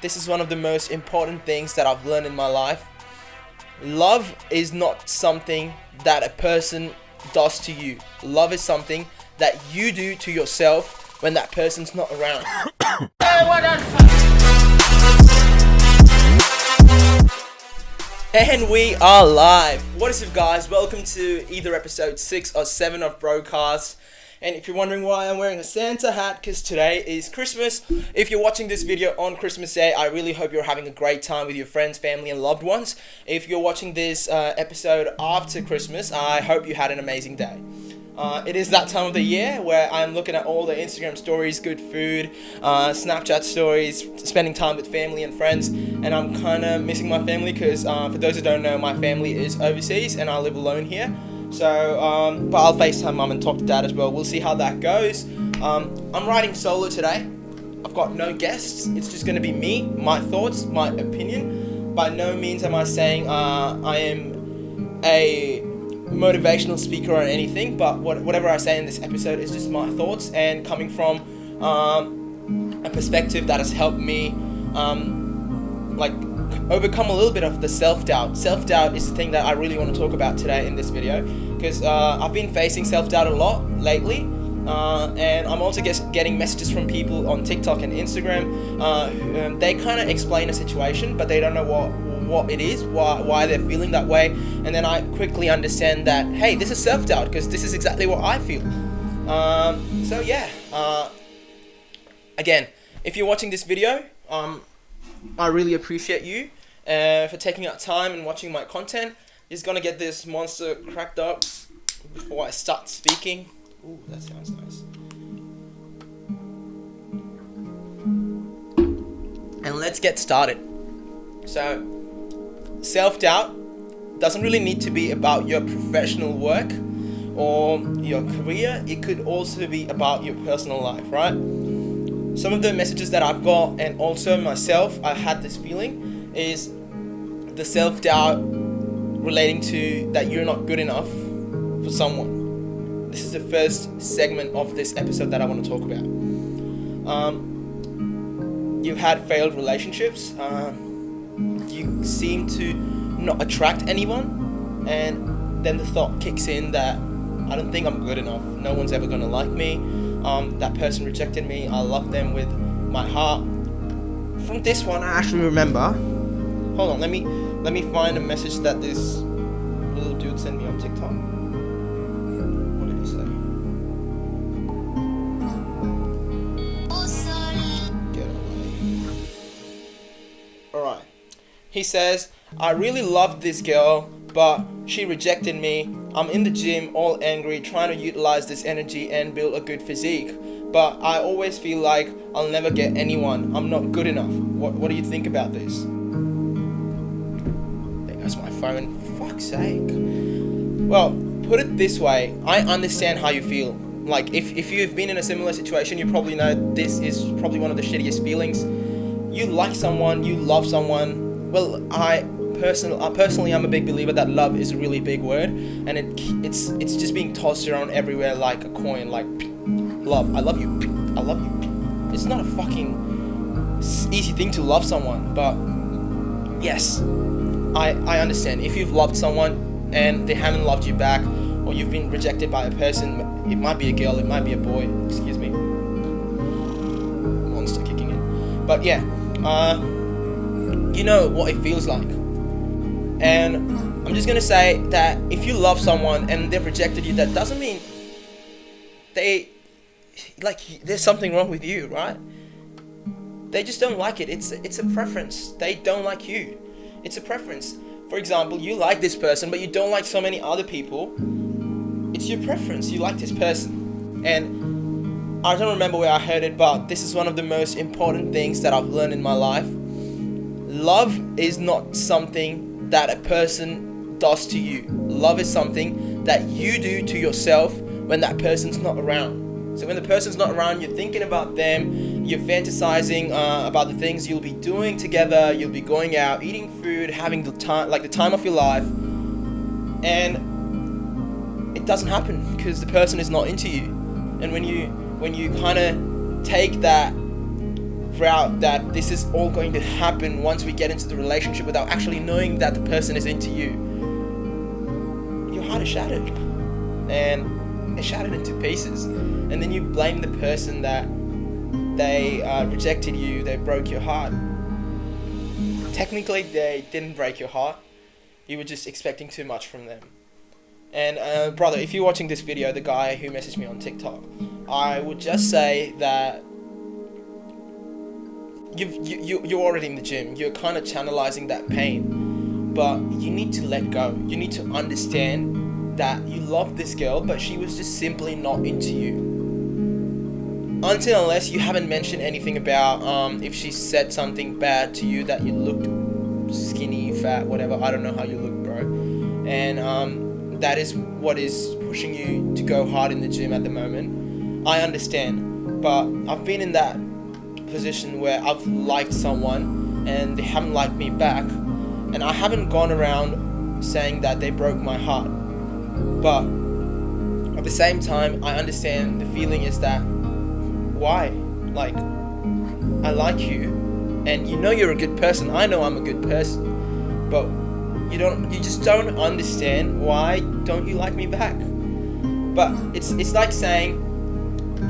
this is one of the most important things that I've learned in my life. Love is not something that a person does to you. Love is something that you do to yourself when that person's not around. And we are live. What is up, guys? Welcome to either episode 6 or 7 of Bro-Cast. And if you're wondering why I'm wearing a Santa hat, because today is Christmas. If you're watching this video on Christmas Day, I really hope you're having a great time with your friends, family, and loved ones. If you're watching this episode after Christmas, I hope you had an amazing day. It is that time of the year where I'm looking at all the Instagram stories, good food, Snapchat stories, spending time with family and friends, and I'm kind of missing my family because for those who don't know, my family is overseas and I live alone here. So, but I'll FaceTime mum and talk to dad as well. We'll see how that goes. I'm riding solo today. I've got no guests. It's just going to be me, my thoughts, my opinion. By no means am I saying I am a motivational speaker or anything, but whatever I say in this episode is just my thoughts and coming from a perspective that has helped me overcome a little bit of the self-doubt. Self-doubt is the thing that I really want to talk about today in this video, because I've been facing self-doubt a lot lately, and I'm also getting messages from people on TikTok and Instagram. They kind of explain a situation, but they don't know what it is, why they're feeling that way, and then I quickly understand that, hey, this is self-doubt, because this is exactly what I feel. So yeah, again, if you're watching this video, I really appreciate you for taking out time and watching my content. Just gonna get this monster cracked up before I start speaking. Ooh, that sounds nice. And let's get started. So, self-doubt doesn't really need to be about your professional work or your career. It could also be about your personal life, right? Some of the messages that I've got, and also myself, I had this feeling, is the self-doubt relating to that you're not good enough for someone. This is the first segment of this episode that I want to talk about. You've had failed relationships. You seem to not attract anyone, and then the thought kicks in that I don't think I'm good enough. No one's ever gonna like me. That person rejected me. I love them with my heart. From this one, I actually remember. Hold on, let me find a message that this little dude sent me on TikTok. What did he say? Get away. Alright. He says, I really loved this girl, but she rejected me. I'm in the gym, all angry, trying to utilize this energy and build a good physique. But I always feel like I'll never get anyone. I'm not good enough. What do you think about this? There goes my phone. For fuck's sake. Well, put it this way. I understand how you feel. Like, if you've been in a similar situation, you probably know this is probably one of the shittiest feelings. You like someone, you love someone. Well, Personally, I'm a big believer that love is a really big word, and it's just being tossed around everywhere like a coin, like love. I love you. I love you. It's not a fucking easy thing to love someone, but yes, I understand. If you've loved someone and they haven't loved you back, or you've been rejected by a person, it might be a girl, it might be a boy. Excuse me. Monster kicking in. But yeah, you know what it feels like. And I'm just gonna say that if you love someone and they've rejected you, that doesn't mean there's something wrong with you, right? They just don't like it. It's a preference. They don't like you. It's a preference. For example, you like this person, but you don't like so many other people. It's your preference. You like this person. And I don't remember where I heard it, but this is one of the most important things that I've learned in my life. Love is not something that a person does to you. Love is something that you do to yourself when that person's not around. So when the person's not around, you're thinking about them, you're fantasizing about the things you'll be doing together, you'll be going out, eating food, having the time of your life, and it doesn't happen because the person is not into you. And when you kind of take that route that this is all going to happen once we get into the relationship without actually knowing that the person is into you, your heart is shattered. And it's shattered into pieces. And then you blame the person that they rejected you, they broke your heart. Technically, they didn't break your heart. You were just expecting too much from them. And brother, if you're watching this video, the guy who messaged me on TikTok, I would just say that you're already in the gym. You're kind of channelizing that pain, but you need to let go. You need to understand that you love this girl, but she was just simply not into you. Until unless you haven't mentioned anything about if she said something bad to you, that you looked skinny, fat, whatever. I don't know how you look, bro. And that is what is pushing you to go hard in the gym at the moment. I understand, but I've been in that position where I've liked someone and they haven't liked me back, and I haven't gone around saying that they broke my heart. But at the same time, I understand the feeling is that, why? Like, I like you, and you know you're a good person. I know I'm a good person, but you just don't understand why don't you like me back. But it's like saying,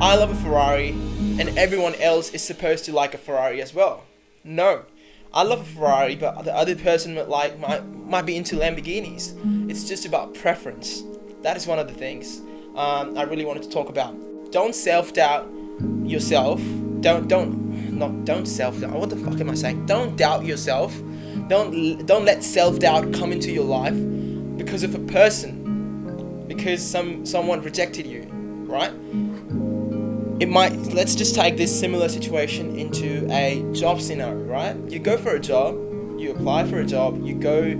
I love a Ferrari and everyone else is supposed to like a Ferrari as well. No, I love a Ferrari, but the other person might be into Lamborghinis. It's just about preference. That is one of the things I really wanted to talk about. Don't self-doubt yourself. Don't self-doubt. What the fuck am I saying? Don't doubt yourself. Don't let self-doubt come into your life because of a person, because someone rejected you, right? Let's just take this similar situation into a job scenario, right? You go for a job, you apply for a job, you go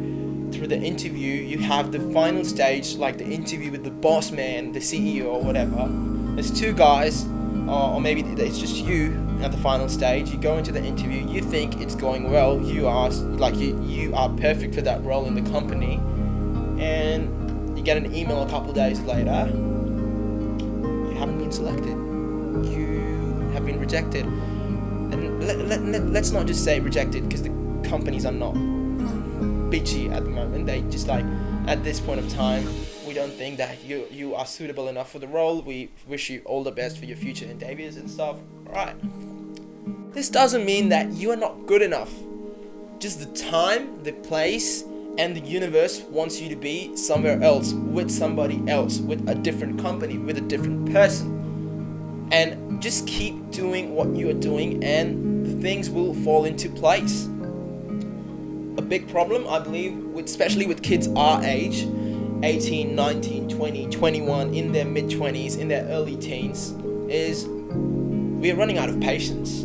through the interview, you have the final stage, like the interview with the boss man, the CEO or whatever. There's two guys, or maybe it's just you at the final stage. You go into the interview, you think it's going well, you are perfect for that role in the company, and you get an email a couple days later, you haven't been selected. You have been rejected. And let's not just say rejected, because the companies are not bitchy at the moment. They just at this point of time, we don't think that you are suitable enough for the role. We wish you all the best for your future endeavors and stuff. Right. This doesn't mean that you are not good enough. Just the time, the place, and the universe wants you to be somewhere else, with somebody else, with a different company, with a different person. And just keep doing what you are doing, and the things will fall into place. A big problem, I believe, especially with kids our age, 18, 19, 20, 21, in their mid-20s, in their early teens, is we are running out of patience.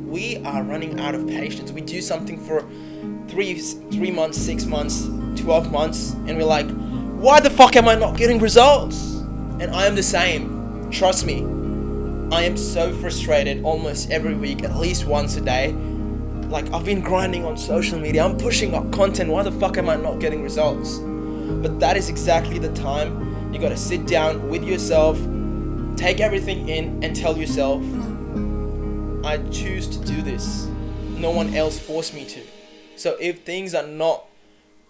We are running out of patience. We do something for 3 months, 6 months, 12 months, and we're like, why the fuck am I not getting results? And I am the same. Trust me. I am so frustrated almost every week, at least once a day. Like, I've been grinding on social media, I'm pushing up content, why the fuck am I not getting results? But that is exactly the time you gotta sit down with yourself, take everything in, and tell yourself, I choose to do this. No one else forced me to. So if things are not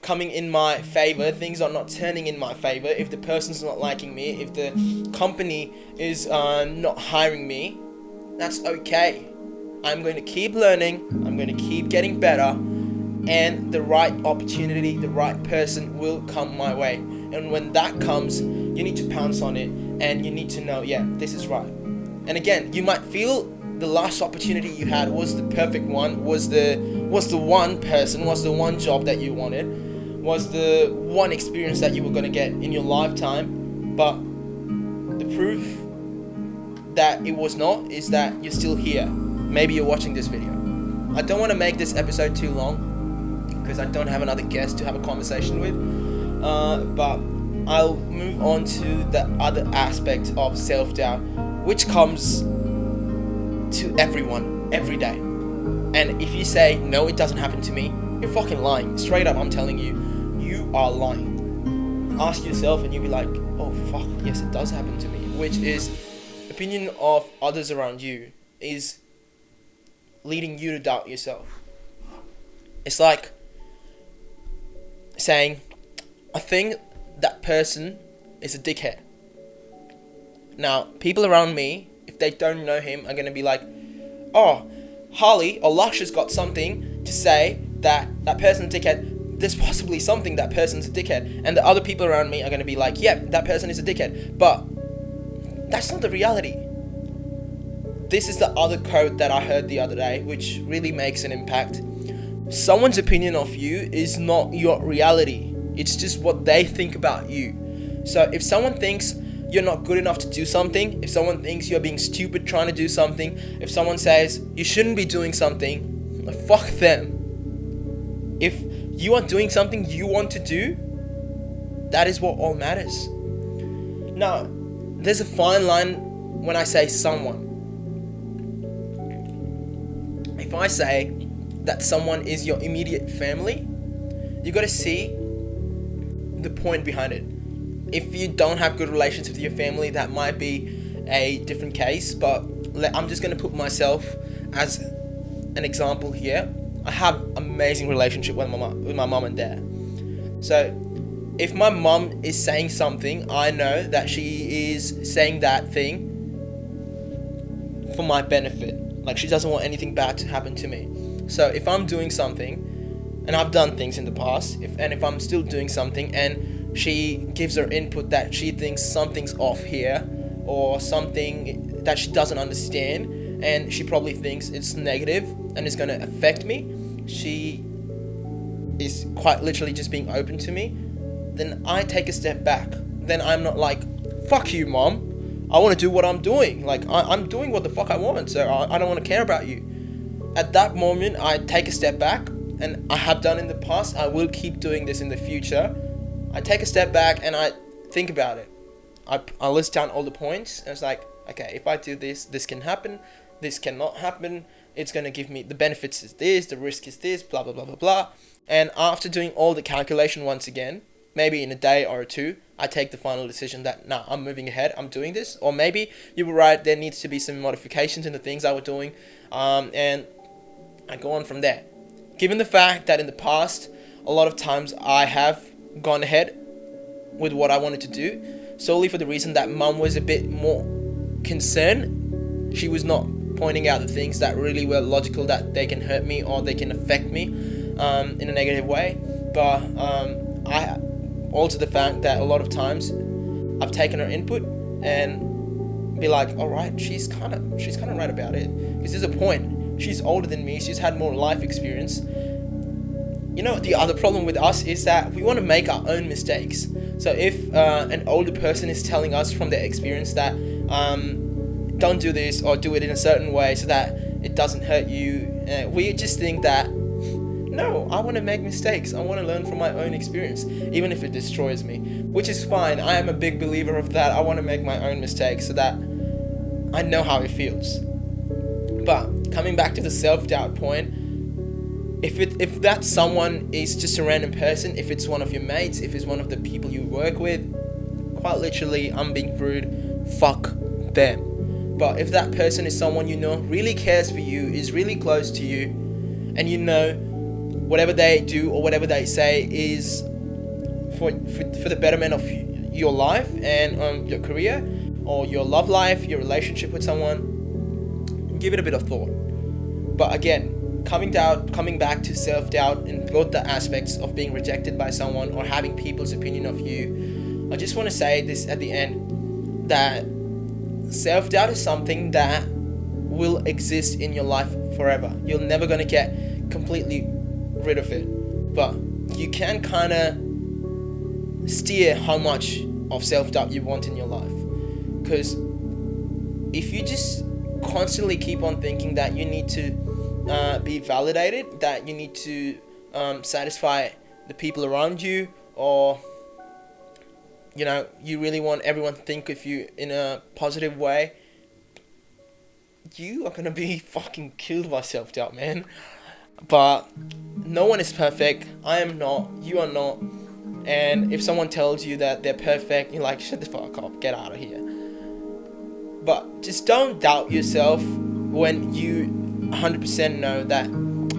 coming in my favor, things are not turning in my favor, if the person's not liking me, if the company is not hiring me, that's okay. I'm going to keep learning, I'm going to keep getting better, and the right opportunity, the right person will come my way. And when that comes, you need to pounce on it, and you need to know, yeah, this is right. And again, you might feel the last opportunity you had was the perfect one, was the one person, was the one job that you wanted, was the one experience that you were going to get in your lifetime. But the proof that it was not is that you're still here. Maybe you're watching this video. I don't want to make this episode too long because I don't have another guest to have a conversation with, but I'll move on to the other aspect of self-doubt, which comes to everyone every day. And if you say, no, it doesn't happen to me, you're fucking lying. Straight up, I'm telling you, you are lying. Ask yourself and you'll be like, oh fuck, yes, it does happen to me. Which is, opinion of others around you is leading you to doubt yourself. It's like saying, I think that person is a dickhead. Now, people around me, if they don't know him, are going to be like, oh, Harley or Lush has got something to say that that person's a dickhead. There's possibly something that person's a dickhead. And the other people around me are going to be like, yep, that person is a dickhead. But that's not the reality. This is the other quote that I heard the other day, which really makes an impact. Someone's opinion of you is not your reality. It's just what they think about you. So if someone thinks you're not good enough to do something, if someone thinks you're being stupid trying to do something, if someone says you shouldn't be doing something, fuck them. If you are doing something you want to do, that is what all matters. Now, there's a fine line when I say someone. If I say that someone is your immediate family, you got to see the point behind it. If you don't have good relations with your family, that might be a different case, but I'm just going to put myself as an example here. I have amazing relationship with my mom and dad. So if my mom is saying something, I know that she is saying that thing for my benefit. Like, she doesn't want anything bad to happen to me. So if I'm doing something, and I've done things in the past, if I'm still doing something and she gives her input that she thinks something's off here, or something that she doesn't understand, and she probably thinks it's negative and it's going to affect me, she is quite literally just being open to me, then I take a step back. Then I'm not like, fuck you, mom, I want to do what I'm doing. Like, I'm doing what the fuck I want, so I don't want to care about you. At that moment, I take a step back, and I have done in the past, I will keep doing this in the future. I take a step back and I think about it. I list down all the points, and it's like, okay, if I do this, this can happen, this cannot happen, it's going to give me, the benefits is this, the risk is this, blah, blah, blah, blah, blah. And after doing all the calculation once again, maybe in a day or two, I take the final decision that, nah, I'm moving ahead, I'm doing this. Or maybe you were right, there needs to be some modifications in the things I was doing, and I go on from there. Given the fact that in the past, a lot of times I have gone ahead with what I wanted to do, solely for the reason that mum was a bit more concerned. She was not pointing out the things that really were logical, that they can hurt me or they can affect me in a negative way. But I also the fact that a lot of times I've taken her input and be like, all right, she's kind of right about it, because there's a point. She's older than me, she's had more life experience. You know, the other problem with us is that we want to make our own mistakes. So if an older person is telling us from their experience that don't do this or do it in a certain way so that it doesn't hurt you, we just think that, no, I want to make mistakes. I want to learn from my own experience, even if it destroys me, which is fine. I am a big believer of that. I want to make my own mistakes so that I know how it feels. But coming back to the self-doubt point, if that someone is just a random person, if it's one of your mates, if it's one of the people you work with, quite literally, I'm being rude, fuck them. But if that person is someone you know really cares for you, is really close to you, and you know whatever they do or whatever they say is for the betterment of your life and your career or your love life, your relationship with someone, give it a bit of thought. But again, coming back to self-doubt in both the aspects of being rejected by someone or having people's opinion of you, I just want to say this at the end, that self-doubt is something that will exist in your life forever. You're never going to get completely rid of it, but you can kind of steer how much of self-doubt you want in your life. Because if you just constantly keep on thinking that you need to be validated, that you need to satisfy the people around you, or you know, you really want everyone to think of you in a positive way, you are gonna be fucking killed by self-doubt, man. But no one is perfect. I am not, you are not. And if someone tells you that they're perfect, you're like, shut the fuck up, get out of here. But just don't doubt yourself when you 100% know that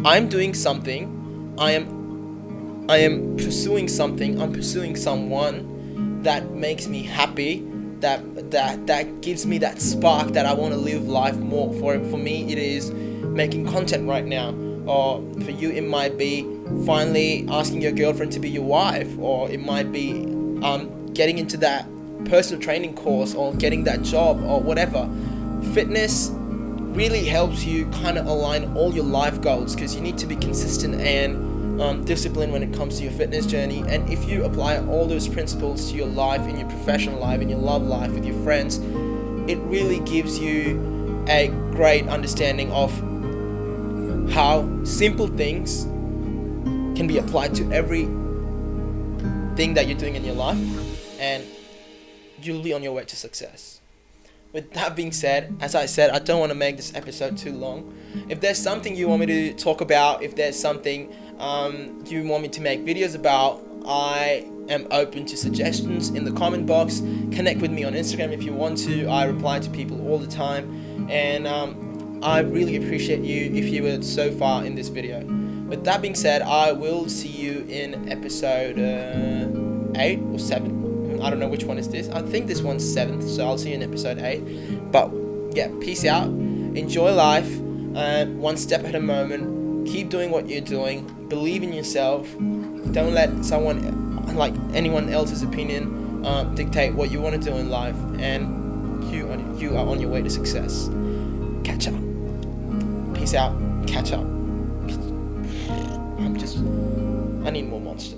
I'm doing something, I am pursuing something, I'm pursuing someone that makes me happy, that gives me that spark that I want to live life more. For me, it is making content right now, or for you, it might be finally asking your girlfriend to be your wife, or it might be getting into that personal training course, or getting that job, or whatever. Fitness really helps you kind of align all your life goals, because you need to be consistent and disciplined when it comes to your fitness journey. And if you apply all those principles to your life, in your professional life, in your love life, with your friends, it really gives you a great understanding of how simple things can be applied to every thing that you're doing in your life, and you'll be on your way to success. With that being said, as I said, I don't want to make this episode too long. If there's something you want me to talk about, if there's something you want me to make videos about, I am open to suggestions in the comment box. Connect with me on Instagram if you want to. I reply to people all the time, and I really appreciate you if you were so far in this video. With that being said, I will see you in episode 8 or 7. I don't know which one is this. I think this one's 7th, so I'll see you in episode 8. But yeah, peace out. Enjoy life. One step at a moment. Keep doing what you're doing. Believe in yourself. Don't let anyone else's opinion dictate what you want to do in life. And you are on your way to success. Catch up. Peace out. Catch up. I need more Monster.